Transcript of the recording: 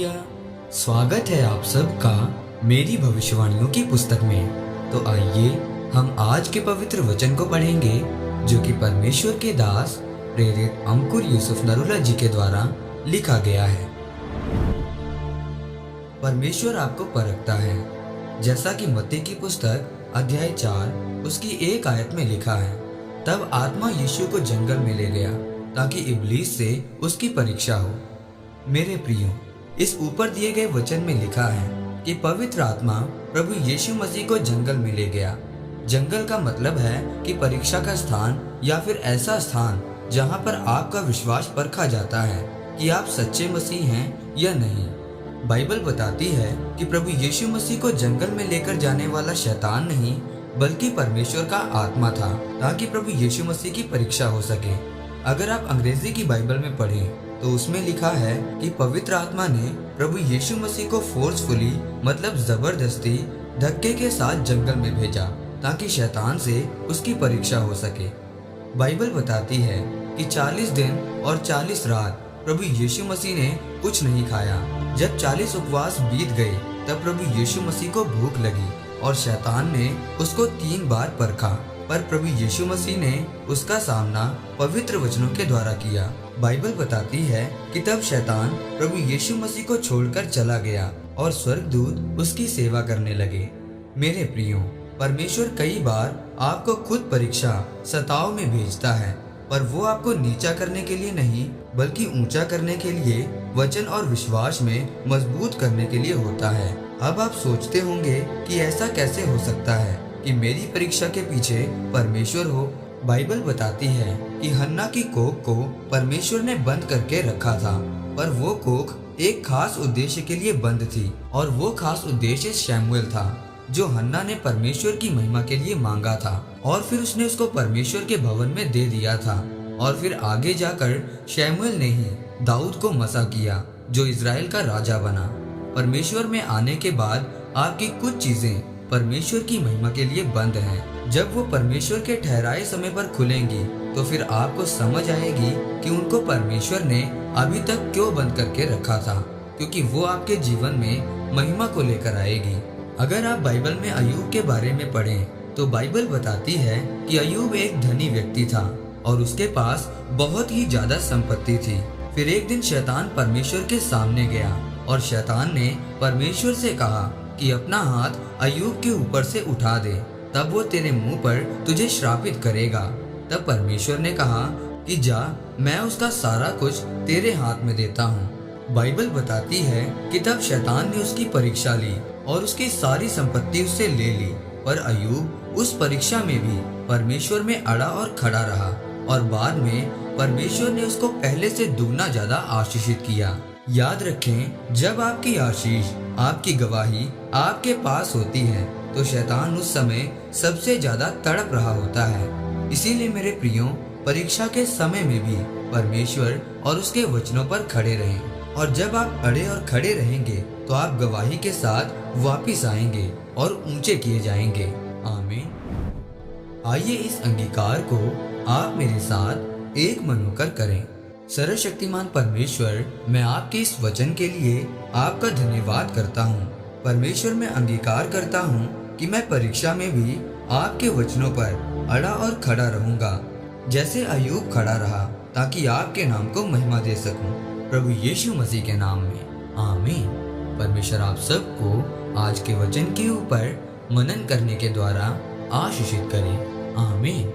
Hallelujah. स्वागत है आप सबका मेरी भविष्यवाणियों की पुस्तक में। तो आइए हम आज के पवित्र वचन को पढ़ेंगे जो कि परमेश्वर के दास प्रेरित अंकुर यूसुफ नरूला जी के द्वारा लिखा गया है। परमेश्वर आपको परखता है, जैसा कि मत्ती की पुस्तक अध्याय 4 उसकी 1 आयत में लिखा है। तब आत्मा यीशु को जंगल में ले गया ताकि इब्लीस से उसकी परीक्षा हो। मेरे प्रियो, इस ऊपर दिए गए वचन में लिखा है कि पवित्र आत्मा प्रभु यीशु मसीह को जंगल में ले गया। जंगल का मतलब है कि परीक्षा का स्थान या फिर ऐसा स्थान जहां पर आपका विश्वास परखा जाता है कि आप सच्चे मसीह हैं या नहीं। बाइबल बताती है कि प्रभु यीशु मसीह को जंगल में लेकर जाने वाला शैतान नहीं बल्कि परमेश्वर का आत्मा था, ताकि प्रभु यीशु मसीह की परीक्षा हो सके। अगर आप अंग्रेजी की बाइबल में पढ़ें तो उसमें लिखा है कि पवित्र आत्मा ने प्रभु यीशु मसीह को फोर्सफुली मतलब जबरदस्ती धक्के के साथ जंगल में भेजा ताकि शैतान से उसकी परीक्षा हो सके। बाइबल बताती है कि 40 दिन और 40 रात प्रभु यीशु मसीह ने कुछ नहीं खाया। जब 40 उपवास बीत गए तब प्रभु यीशु मसीह को भूख लगी और शैतान ने उसको 3 बार परखा, पर प्रभु यीशु मसीह ने उसका सामना पवित्र वचनों के द्वारा किया। बाइबल बताती है कि तब शैतान प्रभु यीशु मसीह को छोड़कर चला गया और स्वर्गदूत उसकी सेवा करने लगे। मेरे प्रियो, परमेश्वर कई बार आपको खुद परीक्षा सताव में भेजता है, पर वो आपको नीचा करने के लिए नहीं बल्कि ऊंचा करने के लिए, वचन और विश्वास में मजबूत करने के लिए होता है। अब आप सोचते होंगे कि ऐसा कैसे हो सकता है कि मेरी परीक्षा के पीछे परमेश्वर हो। बाइबल बताती है कि हन्ना की कोख को परमेश्वर ने बंद करके रखा था, पर वो कोख एक खास उद्देश्य के लिए बंद थी और वो खास उद्देश्य शैमुएल था, जो हन्ना ने परमेश्वर की महिमा के लिए मांगा था और फिर उसने उसको परमेश्वर के भवन में दे दिया था। और फिर आगे जाकर शैमुएल ने ही दाऊद को मसा किया जो इजराइल का राजा बना। परमेश्वर में आने के बाद आपकी कुछ चीजें परमेश्वर की महिमा के लिए बंद हैं। जब वो परमेश्वर के ठहराए समय पर खुलेंगी तो फिर आपको समझ आएगी कि उनको परमेश्वर ने अभी तक क्यों बंद करके रखा था, क्योंकि वो आपके जीवन में महिमा को लेकर आएगी। अगर आप बाइबल में अय्यूब के बारे में पढ़ें तो बाइबल बताती है कि अय्यूब एक धनी व्यक्ति था और उसके पास बहुत ही ज्यादा संपत्ति थी। फिर एक दिन शैतान परमेश्वर के सामने गया और शैतान ने परमेश्वर से कहा कि अपना हाथ अय्यूब के ऊपर से उठा दे, तब वो तेरे मुंह पर तुझे श्रापित करेगा। तब परमेश्वर ने कहा कि जा, मैं उसका सारा कुछ तेरे हाथ में देता हूँ। बाइबल बताती है कि तब शैतान ने उसकी परीक्षा ली और उसकी सारी संपत्ति उससे ले ली, पर अय्यूब उस परीक्षा में भी परमेश्वर में अड़ा और खड़ा रहा और बाद में परमेश्वर ने उसको पहले से दुगना ज्यादा आशीषित किया। याद रखें, जब आपकी आशीष, आपकी गवाही आपके पास होती है तो शैतान उस समय सबसे ज्यादा तड़प रहा होता है। इसीलिए मेरे प्रियो, परीक्षा के समय में भी परमेश्वर और उसके वचनों पर खड़े रहें, और जब आप अड़े और खड़े रहेंगे तो आप गवाही के साथ वापिस आएंगे और ऊंचे किए जाएंगे। आमीन। आइए इस अंगीकार को आप मेरे साथ एक मन होकर करें। सर्वशक्तिमान परमेश्वर, मैं आपके इस वचन के लिए आपका धन्यवाद करता हूँ। परमेश्वर, मैं अंगीकार करता हूँ कि मैं परीक्षा में भी आपके वचनों पर अड़ा और खड़ा रहूंगा, जैसे अय्यूब खड़ा रहा, ताकि आपके नाम को महिमा दे सकूं। प्रभु यीशु मसीह के नाम में आमीन। परमेश्वर आप सबको आज के वचन के ऊपर मनन करने के द्वारा आशीषित करे। आमीन।